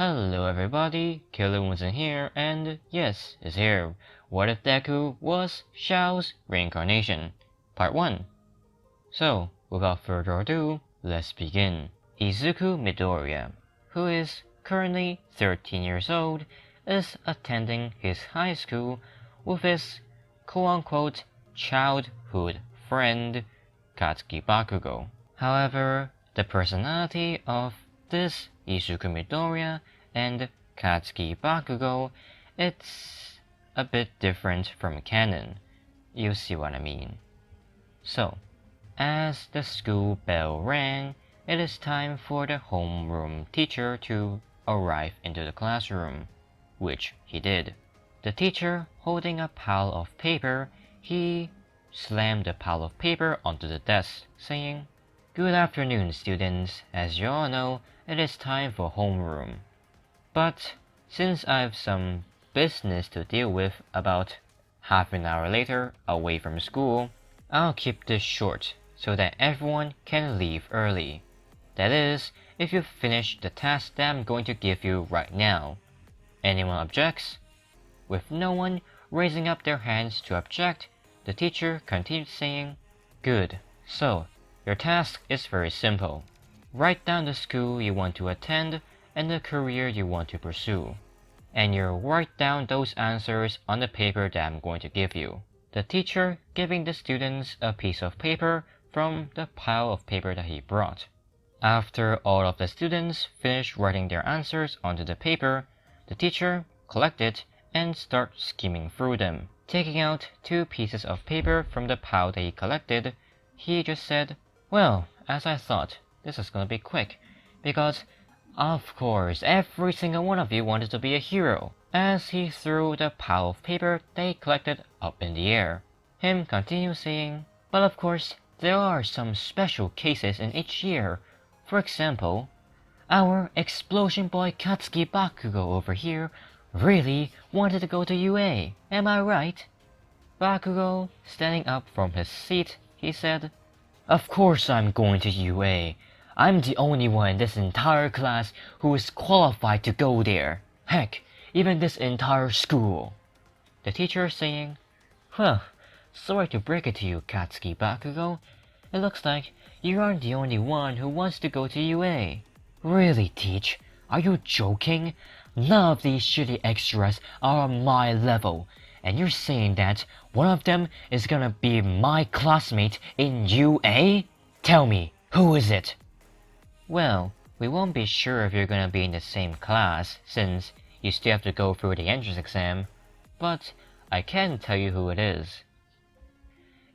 Hello everybody, Killer Winston here, and yes, is here. What if Deku was Xiao's reincarnation? Part 1. So, without further ado, let's begin. Izuku Midoriya, who is currently 13 years old, is attending his high school with his quote-unquote childhood friend, Katsuki Bakugo. However, the personality of this Izuku Midoriya and Katsuki Bakugo, it's a bit different from canon. You see what I mean. So, as the school bell rang, it is time for the homeroom teacher to arrive into the classroom, which he did. The teacher, holding a pile of paper, he slammed the pile of paper onto the desk, saying, "Good afternoon, students. As you all know, it is time for homeroom. But since I've some business to deal with about half an hour later away from school, I'll keep this short so that everyone can leave early. That is, if you finish the task that I'm going to give you right now. Anyone objects?" With no one raising up their hands to object, the teacher continued saying, "Good. So, your task is very simple. Write down the school you want to attend and the career you want to pursue. And you write down those answers on the paper that I'm going to give you." The teacher giving the students a piece of paper from the pile of paper that he brought. After all of the students finished writing their answers onto the paper, the teacher collected and start skimming through them. Taking out 2 pieces of paper from the pile that he collected, he just said, "Well, as I thought, this is gonna be quick, because of course every single one of you wanted to be a hero," as he threw the pile of paper that he collected up in the air. Him continued saying, "But of course, there are some special cases in each year. For example, our explosion boy Katsuki Bakugo over here really wanted to go to UA, am I right?" Bakugo, standing up from his seat, he said, "Of course I'm going to UA. I'm the only one in this entire class who is qualified to go there. Heck, even this entire school." The teacher saying, "Well, sorry to break it to you, Katsuki Bakugo. It looks like you aren't the only one who wants to go to UA." "Really, Teach? Are you joking? None of these shitty extras are on my level, and you're saying that one of them is gonna be my classmate in UA? Tell me, who is it?" "Well, we won't be sure if you're gonna be in the same class, since you still have to go through the entrance exam, but I can tell you who it is.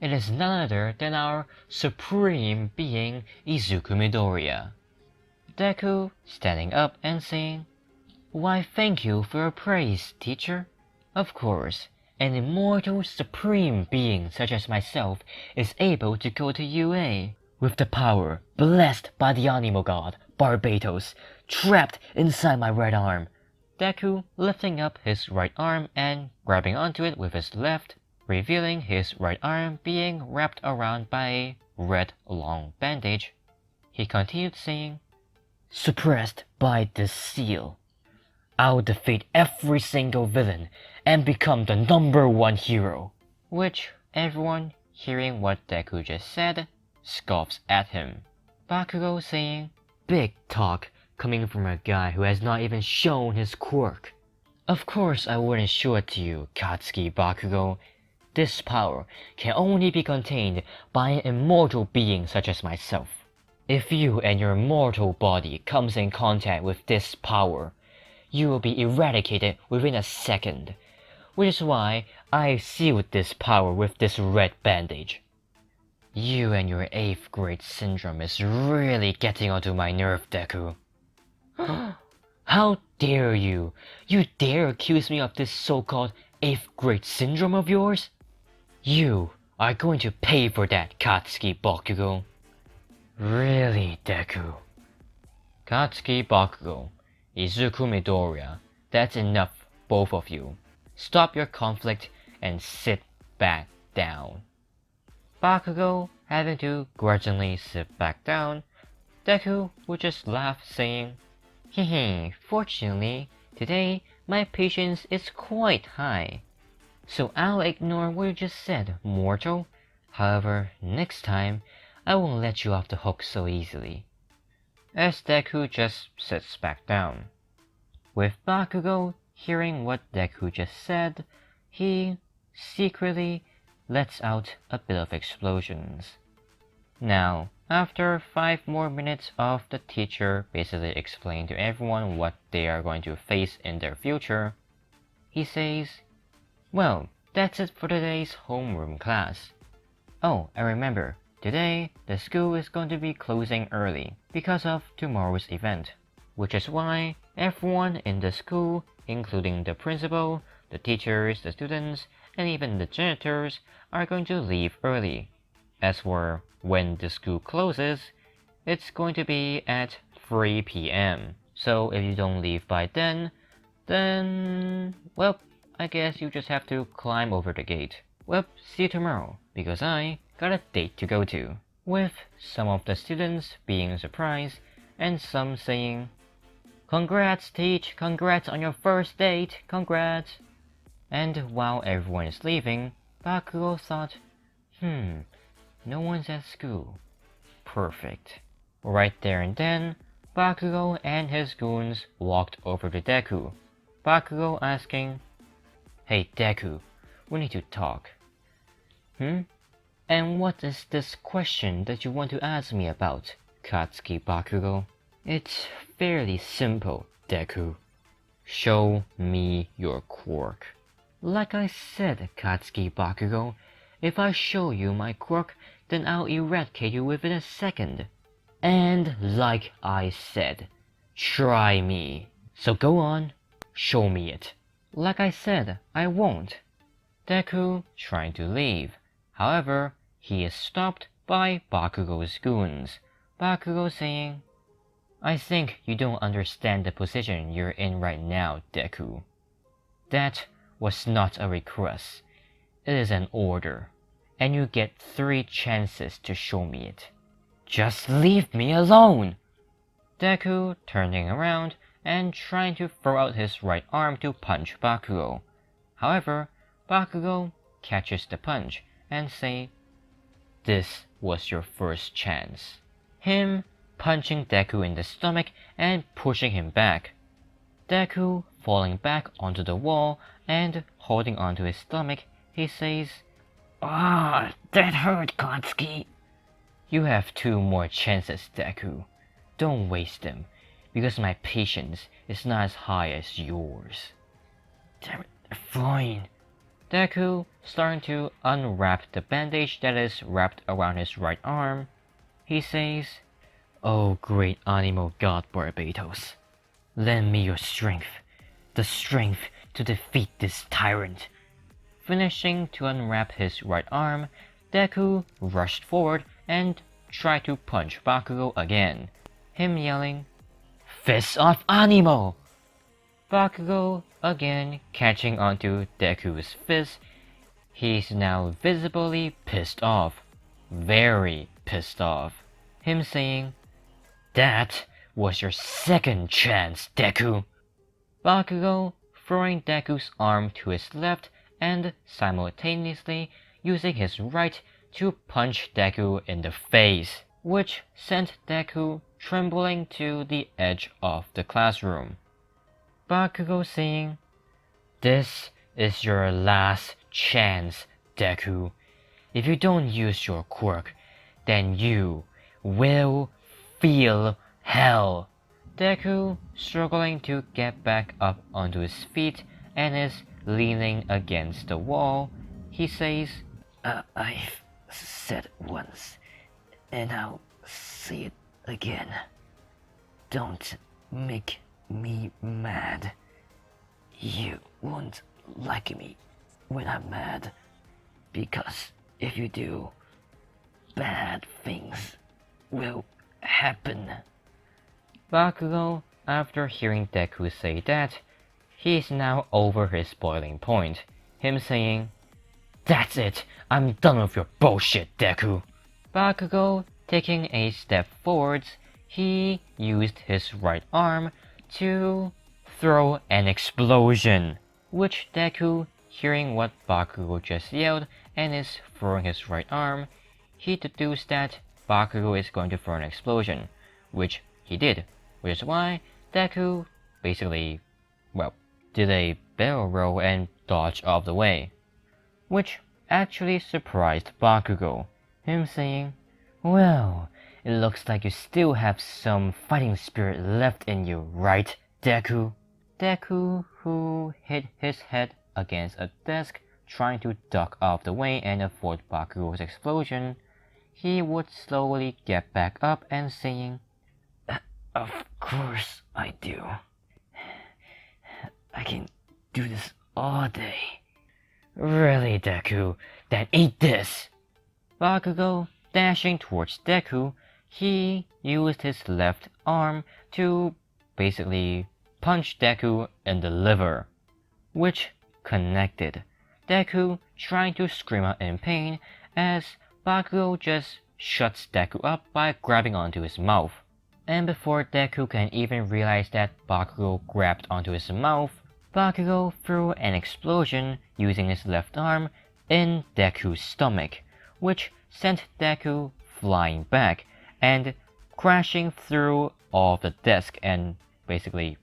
It is none other than our supreme being, Izuku Midoriya." Deku, standing up and saying, "Why, thank you for your praise, teacher. Of course, an immortal supreme being such as myself is able to go to UA, with the power blessed by the Animo god, Barbatos, trapped inside my right arm." Deku lifting up his right arm and grabbing onto it with his left, revealing his right arm being wrapped around by a red long bandage. He continued saying, "Suppressed by this seal, I'll defeat every single villain and become the #1 hero." Which everyone, hearing what Deku just said, scoffs at him. Bakugo saying, "Big talk coming from a guy who has not even shown his quirk." "Of course I wouldn't show it to you, Katsuki Bakugo. This power can only be contained by an immortal being such as myself. If you and your mortal body comes in contact with this power, you will be eradicated within a second, which is why I sealed this power with this red bandage. You and your 8th grade syndrome is really getting onto my nerve, Deku." "How dare you? You dare accuse me of this so-called 8th grade syndrome of yours? You are going to pay for that, Katsuki Bakugo." "Really, Deku?" "Katsuki Bakugo, Izuku Midoriya, that's enough, both of you. Stop your conflict and sit back down." Bakugo having to grudgingly sit back down, Deku would just laugh, saying, Hehe, fortunately, today my patience is quite high. So I'll ignore what you just said, mortal. However, next time, I won't let you off the hook so easily. As Deku just sits back down. With Bakugo hearing what Deku just said, he secretly lets out a bit of explosions. Now, after 5 more minutes of the teacher basically explaining to everyone what they are going to face in their future, he says, well, that's it for today's homeroom class. Oh, and remember, today the school is going to be closing early because of tomorrow's event, which is why everyone in the school, including the principal, the teachers, the students, and even the janitors, are going to leave early. As for when the school closes, it's going to be at 3 p.m. So if you don't leave by then, well, I guess you just have to climb over the gate. Well, see you tomorrow, because I got a date to go to. With some of the students being surprised, and some saying, congrats Teach, congrats on your first date, congrats. And while everyone is leaving, Bakugo thought, no one's at school. Perfect. Right there and then, Bakugo and his goons walked over to Deku. Bakugo asking, hey Deku, we need to talk. And what is this question that you want to ask me about, Katsuki Bakugo? It's fairly simple, Deku. Show me your quirk. Like I said, Katsuki Bakugo, if I show you my quirk, then I'll eradicate you within a second. And like I said, try me. So go on, show me it. Like I said, I won't. Deku trying to leave. However, he is stopped by Bakugo's goons. Bakugo saying, I think you don't understand the position you're in right now, Deku. That was not a request. It is an order. And you get 3 chances to show me it. Just leave me alone! Deku turning around and trying to throw out his right arm to punch Bakugo. However, Bakugo catches the punch and say, this was your first chance. Him punching Deku in the stomach and pushing him back. Deku falling back onto the wall and holding onto his stomach, he says, ah, that hurt, Katsuki. You have 2 more chances, Deku. Don't waste them, because my patience is not as high as yours. Damn it, fine. Deku starting to unwrap the bandage that is wrapped around his right arm. He says, oh great Animo God Barbatos, lend me your strength, the strength to defeat this tyrant. Finishing to unwrap his right arm, Deku rushed forward and tried to punch Bakugo again, him yelling, Fist of Animo! Bakugo again catching onto Deku's fist. He's now visibly pissed off, very pissed off, him saying, that was your second chance, Deku! Bakugo throwing Deku's arm to his left and simultaneously using his right to punch Deku in the face, which sent Deku trembling to the edge of the classroom. Bakugo saying, this is your last chance, Deku. If you don't use your quirk, then you will feel hell. Deku struggling to get back up onto his feet and is leaning against the wall. He says, I've said it once, and I'll say it again. Don't make me mad. You won't like me when I'm mad, because if you do, bad things will happen. Bakugo, after hearing Deku say that, he is now over his boiling point, him saying, that's it, I'm done with your bullshit, Deku. Bakugo taking a step forwards, he used his right arm to throw an explosion, which Deku, hearing what Bakugo just yelled and is throwing his right arm, he deduced that Bakugo is going to throw an explosion, which he did, which is why Deku basically, well, did a barrel roll and dodged out of the way, which actually surprised Bakugo, him saying, "Well, it looks like you still have some fighting spirit left in you, right, Deku?" Deku, who hit his head against a desk trying to duck out of the way and avoid Bakugo's explosion, he would slowly get back up and saying, "Of course I do. I can do this all day." "Really, Deku? Then eat this!" Bakugo, dashing towards Deku, he used his left arm to basically punch Deku in the liver, which connected. Deku trying to scream out in pain as Bakugo just shuts Deku up by grabbing onto his mouth. And before Deku can even realize that Bakugo grabbed onto his mouth, Bakugo threw an explosion using his left arm in Deku's stomach, which sent Deku flying back and crashing through all of the desk and basically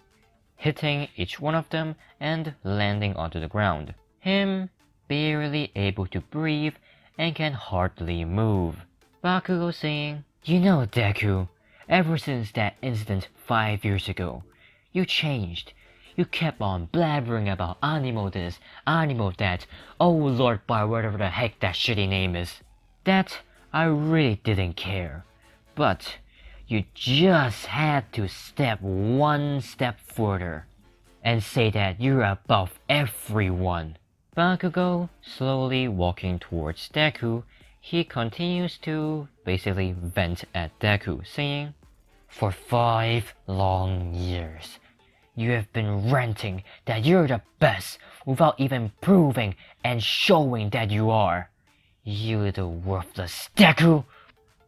hitting each one of them and landing onto the ground. Him barely able to breathe and can hardly move. Bakugo saying, "You know, Deku, ever since that incident 5 years ago, you changed. You kept on blabbering about Animo this, Animo that, oh Lord by whatever the heck that shitty name is. That I really didn't care. But you just had to step one step further and say that you're above everyone." Bakugo slowly walking towards Deku, he continues to basically vent at Deku, saying, "For 5 long years, you have been ranting that you're the best without even proving and showing that you are. You little worthless Deku!"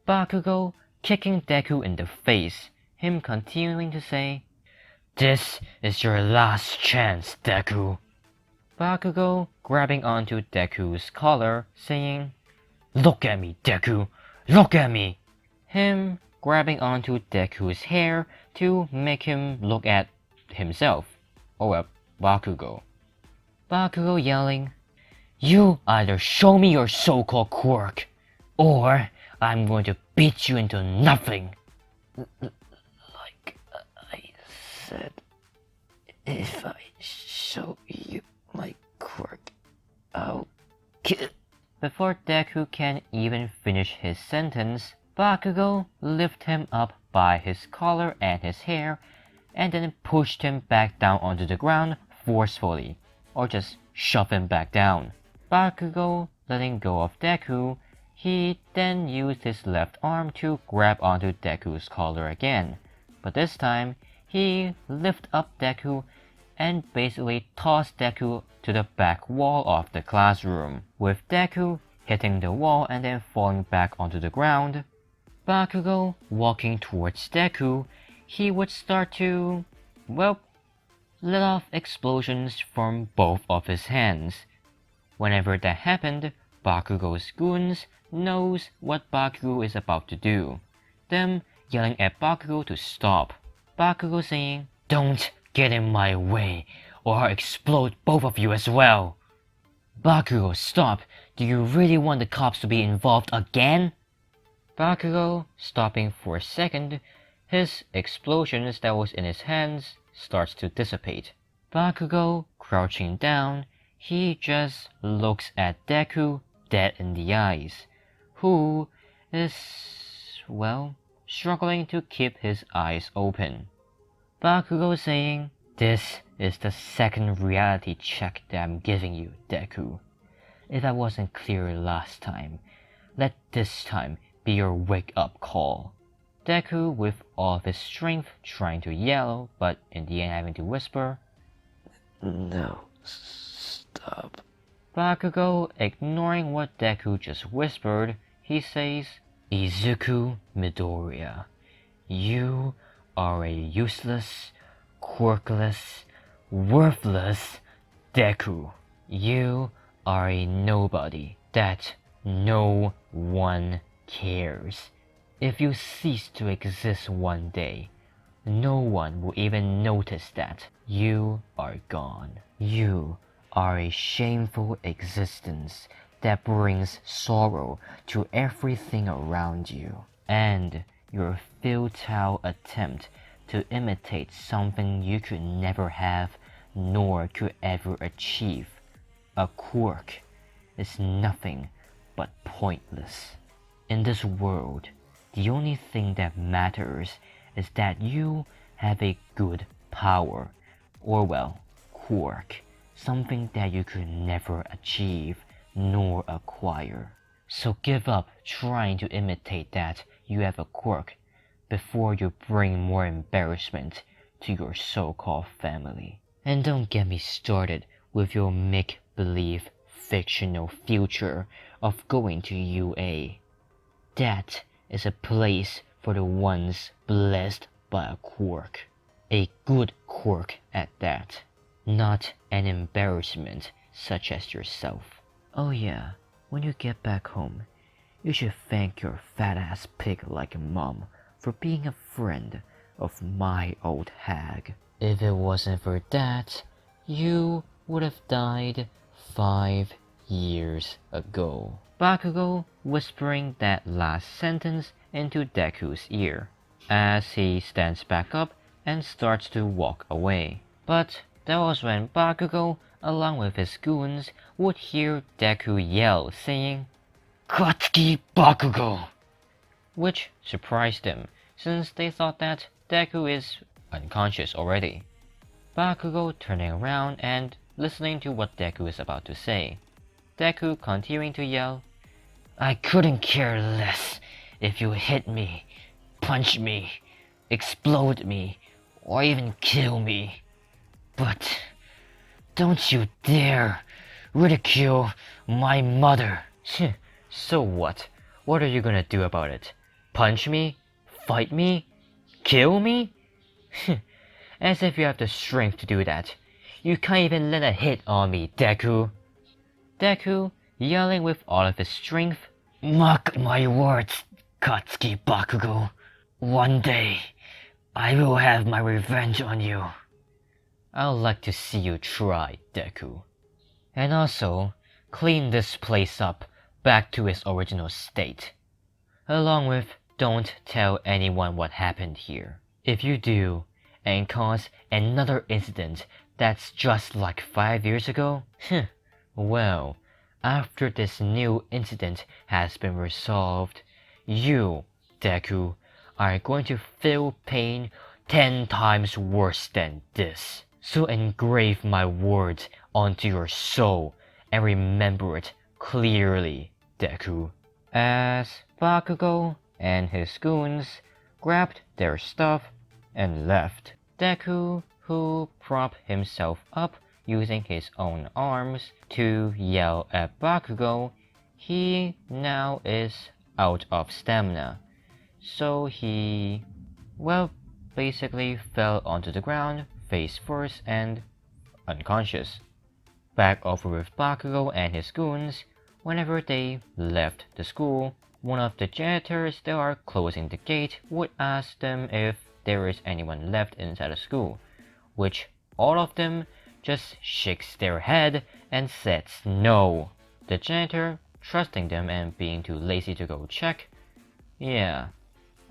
Bakugo kicking Deku in the face, him continuing to say, "This is your last chance, Deku." Bakugo grabbing onto Deku's collar, saying, "Look at me, Deku! Look at me!" Him grabbing onto Deku's hair to make him look at himself, or well, Bakugo. Bakugo yelling, "You either show me your so-called quirk, or I'm going to beat you into nothing." Like I said, if I show you my quirk, I'll kill. Before Deku can even finish his sentence, Bakugo lifted him up by his collar and his hair, and then pushed him back down onto the ground forcefully, or just shoved him back down. Bakugo letting go of Deku, he then used his left arm to grab onto Deku's collar again, but this time he lifted up Deku and basically tossed Deku to the back wall of the classroom, with Deku hitting the wall and then falling back onto the ground. Bakugo walking towards Deku, he would start to, well, let off explosions from both of his hands. Whenever that happened, Bakugo's goons knows what Bakugo is about to do, them yelling at Bakugo to stop. Bakugo saying, "Don't get in my way, or I'll explode both of you as well." "Bakugo, stop! Do you really want the cops to be involved again?" Bakugo stopping for a second, his explosions that was in his hands starts to dissipate. Bakugo crouching down, he just looks at Deku dead in the eyes, who is, well, struggling to keep his eyes open. Bakugo saying, "This is the second reality check that I'm giving you, Deku. If I wasn't clear last time, let this time be your wake-up call." Deku with all of his strength trying to yell, but in the end having to whisper, "No, stop." Bakugo ignoring what Deku just whispered, he says, "Izuku Midoriya, you are a useless, quirkless, worthless Deku. You are a nobody that no one cares. If you cease to exist one day, no one will even notice that you are gone. You are a shameful existence that brings sorrow to everything around you. And your futile attempt to imitate something you could never have nor could ever achieve, a quirk, is nothing but pointless. In this world, the only thing that matters is that you have a good power, or well, quirk, something that you could never achieve nor acquire. So give up trying to imitate that you have a quirk before you bring more embarrassment to your so-called family. And don't get me started with your make-believe fictional future of going to UA. That is a place for the ones blessed by a quirk. A good quirk at that. Not an embarrassment such as yourself. Oh yeah, when you get back home, you should thank your fat-ass pig-like mom for being a friend of my old hag. If it wasn't for that, you would have died 5 years ago. Bakugo whispering that last sentence into Deku's ear, as he stands back up and starts to walk away. But that was when Bakugo, along with his goons, would hear Deku yell, saying, "Katsuki Bakugo!" which surprised them, since they thought that Deku is unconscious already. Bakugo turning around and listening to what Deku is about to say. Deku continuing to yell, "I couldn't care less if you hit me, punch me, explode me, or even kill me. But don't you dare ridicule my mother." So what? What are you gonna do about it? Punch me? Fight me? Kill me? As if you have the strength to do that. You can't even land a hit on me, Deku. Deku, yelling with all of his strength, "Mark my words, Katsuki Bakugo. One day, I will have my revenge on you." I'd like to see you try, Deku. And also, clean this place up back to its original state. Along with, don't tell anyone what happened here. If you do, and cause another incident that's just like 5 years ago, well, after this new incident has been resolved, you, Deku, are going to feel pain 10 times worse than this. So engrave my words onto your soul and remember it clearly, Deku. As Bakugo and his goons grabbed their stuff and left, Deku, who propped himself up using his own arms to yell at Bakugo, he now is out of stamina. So he, well, basically fell onto the ground face first and unconscious. Back over with Bakugo and his goons, whenever they left the school, one of the janitors that are closing the gate would ask them if there is anyone left inside the school, which all of them just shakes their head and says no. The janitor, trusting them and being too lazy to go check, yeah.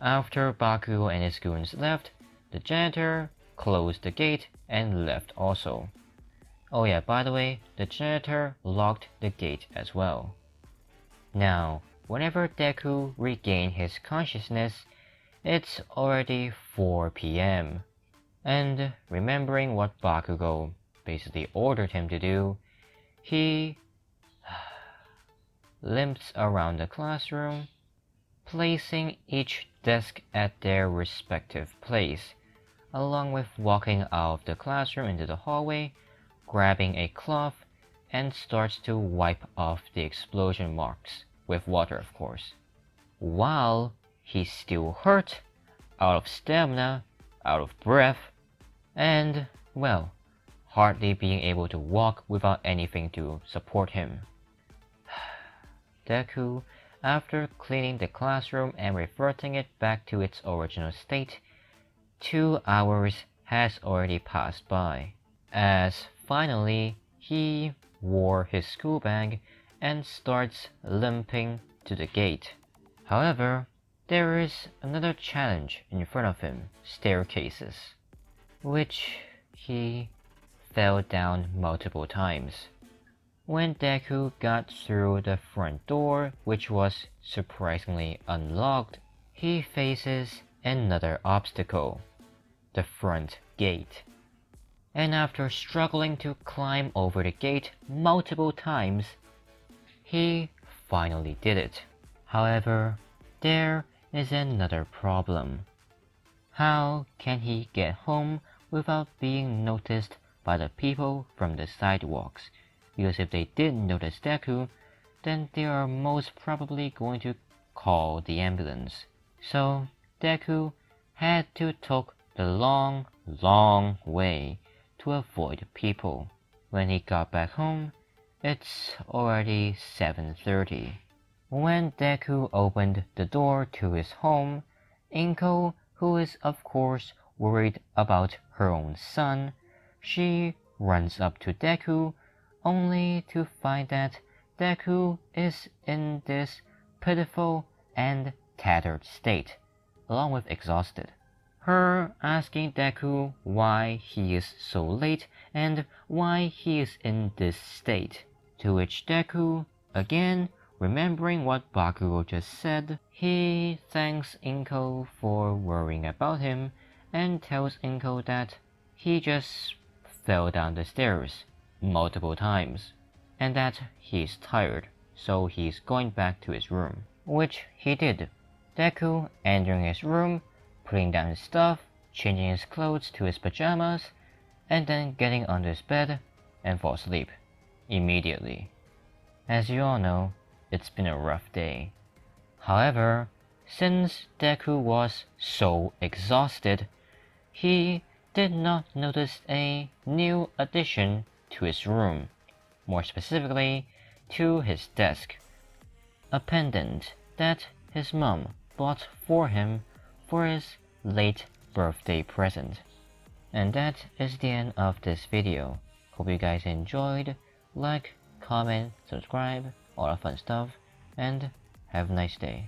After Bakugo and his goons left, the janitor closed the gate and left also. Oh yeah, by the way, the janitor locked the gate as well. Now, whenever Deku regained his consciousness, it's already 4 PM. And remembering what Bakugo basically ordered him to do, he limps around the classroom, placing each desk at their respective place, along with walking out of the classroom into the hallway, grabbing a cloth, and starts to wipe off the explosion marks, with water of course. While he's still hurt, out of stamina, out of breath, and, well, hardly being able to walk without anything to support him. Deku, after cleaning the classroom and reverting it back to its original state, 2 hours has already passed by, as finally he wore his school bag and starts limping to the gate. However, there is another challenge in front of him, staircases, which he fell down multiple times. When Deku got through the front door, which was surprisingly unlocked, he faces another obstacle, the front gate. And after struggling to climb over the gate multiple times, he finally did it. However, there is another problem. How can he get home without being noticed by the people from the sidewalks? Because if they did notice Deku, then they are most probably going to call the ambulance. So Deku had to take the long way to avoid people. When he got back home, it's already 7:30. When Deku opened the door to his home, Inko, who is of course worried about her own son, she runs up to Deku only to find that Deku is in this pitiful and tattered state, along with exhausted. Her asking Deku why he is so late and why he is in this state, to which Deku, again remembering what Bakugo just said, he thanks Inko for worrying about him and tells Inko that he just fell down the stairs multiple times, and that he's tired, so he's going back to his room, which he did. Deku entering his room, putting down his stuff, changing his clothes to his pajamas, and then getting under his bed and fall asleep immediately. As you all know, it's been a rough day. However, since Deku was so exhausted, he did not notice a new addition to his room, more specifically to his desk, a pendant that his mom bought for him for his late birthday present. And that is the end of this video. Hope you guys enjoyed. Like, comment, subscribe, all that fun stuff, and have a nice day.